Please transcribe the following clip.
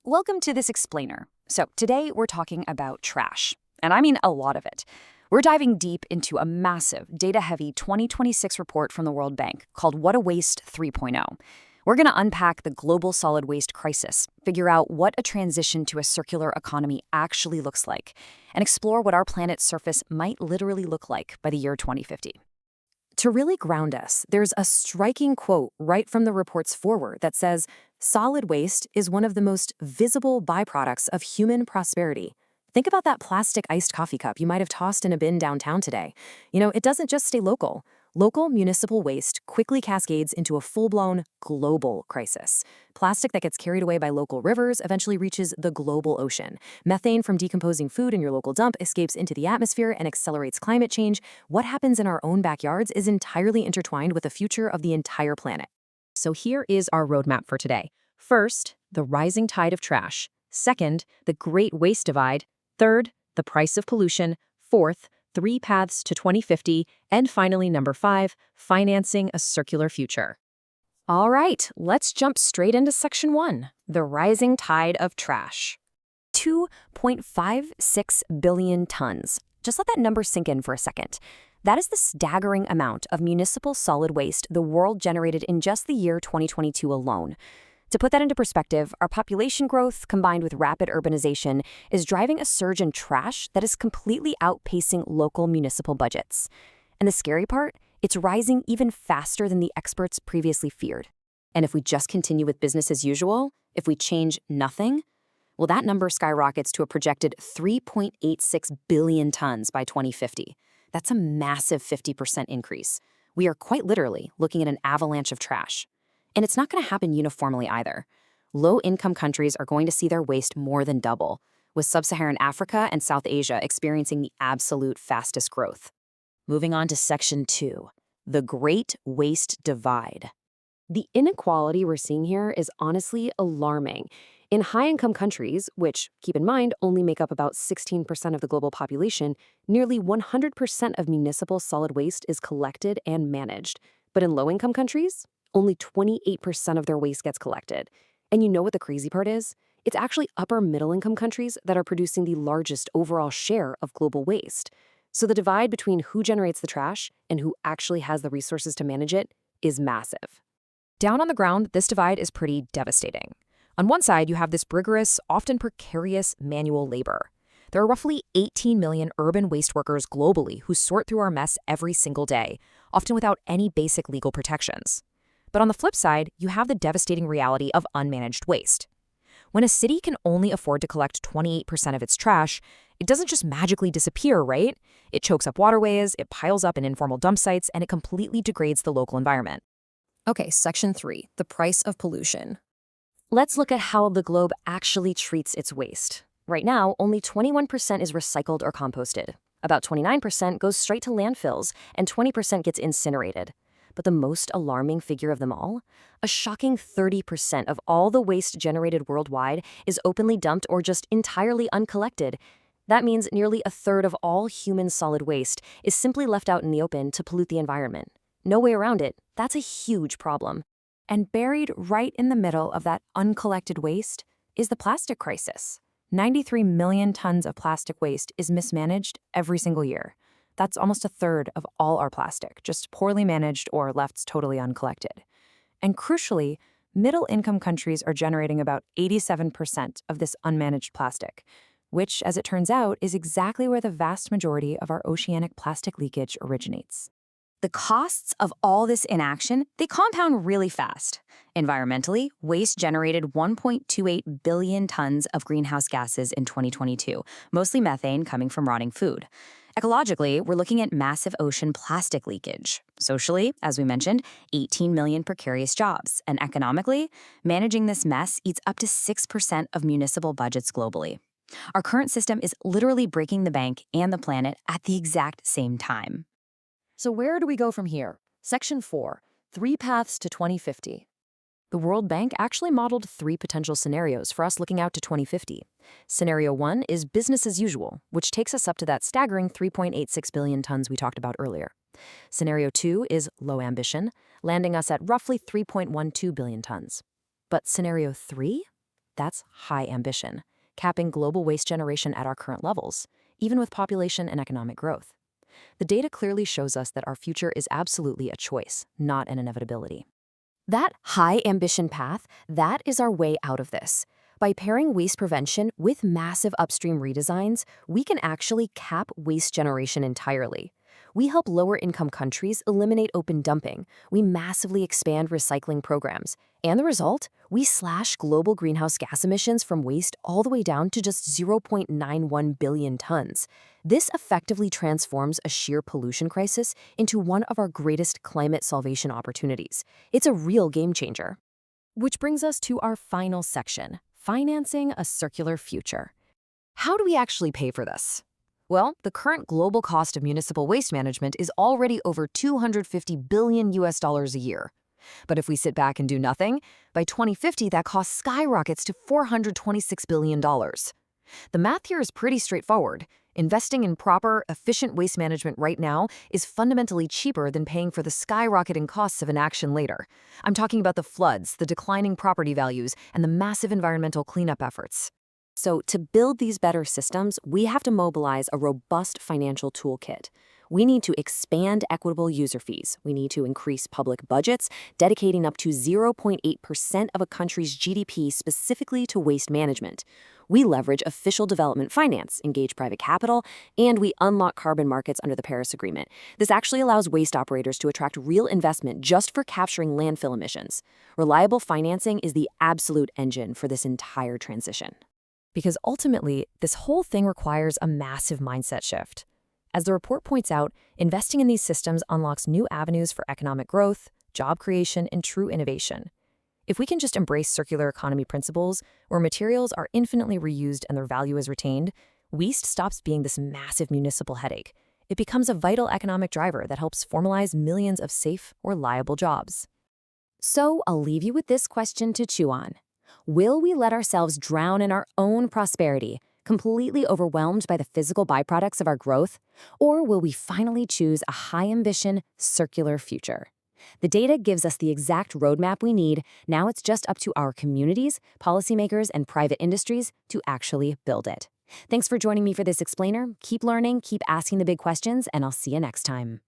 Welcome to this explainer. So today we're talking about trash, and I mean a lot of it. We're diving deep into a massive, data-heavy 2026 report from the World Bank called What a Waste 3.0. We're going to unpack the global solid waste crisis, figure out what a transition to a circular economy actually looks like, and explore what our planet's surface might literally look like by the year 2050. To really ground us, there's a striking quote right from the report's foreword that says, "Solid waste is one of the most visible byproducts of human prosperity." Think about that plastic iced coffee cup you might have tossed in a bin downtown today. It doesn't just stay local. Local municipal waste quickly cascades into a full-blown global crisis. Plastic that gets carried away by local rivers eventually reaches the global ocean. Methane from decomposing food in your local dump escapes into the atmosphere and accelerates climate change. What happens in our own backyards is entirely intertwined with the future of the entire planet. So here is our roadmap for today. First, the rising tide of trash. Second, the Great Waste Divide. Third, the price of pollution. Fourth, 3 paths to 2050. And finally, number 5, financing a circular future. All right, let's jump straight into section 1, the rising tide of trash. 2.56 billion tons. Just let that number sink in for a second. That is the staggering amount of municipal solid waste the world generated in just the year 2022 alone. To put that into perspective, our population growth, combined with rapid urbanization, is driving a surge in trash that is completely outpacing local municipal budgets. And the scary part? It's rising even faster than the experts previously feared. And if we just continue with business as usual, if we change nothing, well, that number skyrockets to a projected 3.86 billion tons by 2050. That's a massive 50% increase. We are quite literally looking at an avalanche of trash. And it's not going to happen uniformly either. Low-income countries are going to see their waste more than double, with sub-Saharan Africa and South Asia experiencing the absolute fastest growth. Moving on to section 2, the Great Waste Divide. The inequality we're seeing here is honestly alarming. In high-income countries, which, keep in mind, only make up about 16% of the global population, nearly 100% of municipal solid waste is collected and managed. But in low-income countries, only 28% of their waste gets collected. And you know what the crazy part is? It's actually upper middle-income countries that are producing the largest overall share of global waste. So the divide between who generates the trash and who actually has the resources to manage it is massive. Down on the ground, this divide is pretty devastating. On one side, you have this rigorous, often precarious manual labor. There are roughly 18 million urban waste workers globally who sort through our mess every single day, often without any basic legal protections. But on the flip side, you have the devastating reality of unmanaged waste. When a city can only afford to collect 28% of its trash, it doesn't just magically disappear, right? It chokes up waterways, it piles up in informal dump sites, and it completely degrades the local environment. Okay, section 3, the price of pollution. Let's look at how the globe actually treats its waste. Right now, only 21% is recycled or composted. About 29% goes straight to landfills, and 20% gets incinerated. But the most alarming figure of them all? A shocking 30% of all the waste generated worldwide is openly dumped or just entirely uncollected. That means nearly a third of all human solid waste is simply left out in the open to pollute the environment. No way around it. That's a huge problem. And buried right in the middle of that uncollected waste is the plastic crisis. 93 million tons of plastic waste is mismanaged every single year. That's almost a third of all our plastic, just poorly managed or left totally uncollected. And crucially, middle-income countries are generating about 87% of this unmanaged plastic, which, as it turns out, is exactly where the vast majority of our oceanic plastic leakage originates. The costs of all this inaction, they compound really fast. Environmentally, waste generated 1.28 billion tons of greenhouse gases in 2022, mostly methane coming from rotting food. Ecologically, we're looking at massive ocean plastic leakage. Socially, as we mentioned, 18 million precarious jobs. And economically, managing this mess eats up to 6% of municipal budgets globally. Our current system is literally breaking the bank and the planet at the exact same time. So where do we go from here? Section 4, 3 paths to 2050. The World Bank actually modeled 3 potential scenarios for us looking out to 2050. Scenario 1 is business as usual, which takes us up to that staggering 3.86 billion tons we talked about earlier. Scenario 2 is low ambition, landing us at roughly 3.12 billion tons. But scenario 3? That's high ambition, capping global waste generation at our current levels, even with population and economic growth. The data clearly shows us that our future is absolutely a choice, not an inevitability. That high ambition path, that is our way out of this. By pairing waste prevention with massive upstream redesigns, we can actually cap waste generation entirely. We help lower-income countries eliminate open dumping. We massively expand recycling programs. And the result? We slash global greenhouse gas emissions from waste all the way down to just 0.91 billion tons. This effectively transforms a sheer pollution crisis into one of our greatest climate salvation opportunities. It's a real game changer. Which brings us to our final section, financing a circular future. How do we actually pay for this? Well, the current global cost of municipal waste management is already over 250 billion US dollars a year. But if we sit back and do nothing, by 2050 that cost skyrockets to $426 billion. The math here is pretty straightforward. Investing in proper, efficient waste management right now is fundamentally cheaper than paying for the skyrocketing costs of inaction later. I'm talking about the floods, the declining property values, and the massive environmental cleanup efforts. So to build these better systems, we have to mobilize a robust financial toolkit. We need to expand equitable user fees. We need to increase public budgets, dedicating up to 0.8% of a country's GDP specifically to waste management. We leverage official development finance, engage private capital, and we unlock carbon markets under the Paris Agreement. This actually allows waste operators to attract real investment just for capturing landfill emissions. Reliable financing is the absolute engine for this entire transition. Because ultimately, this whole thing requires a massive mindset shift. As the report points out, investing in these systems unlocks new avenues for economic growth, job creation, and true innovation. If we can just embrace circular economy principles, where materials are infinitely reused and their value is retained, waste stops being this massive municipal headache. It becomes a vital economic driver that helps formalize millions of safe, reliable jobs. So I'll leave you with this question to chew on. Will we let ourselves drown in our own prosperity, completely overwhelmed by the physical byproducts of our growth? Or will we finally choose a high-ambition, circular future? The data gives us the exact roadmap we need. Now it's just up to our communities, policymakers, and private industries to actually build it. Thanks for joining me for this explainer. Keep learning, keep asking the big questions, and I'll see you next time.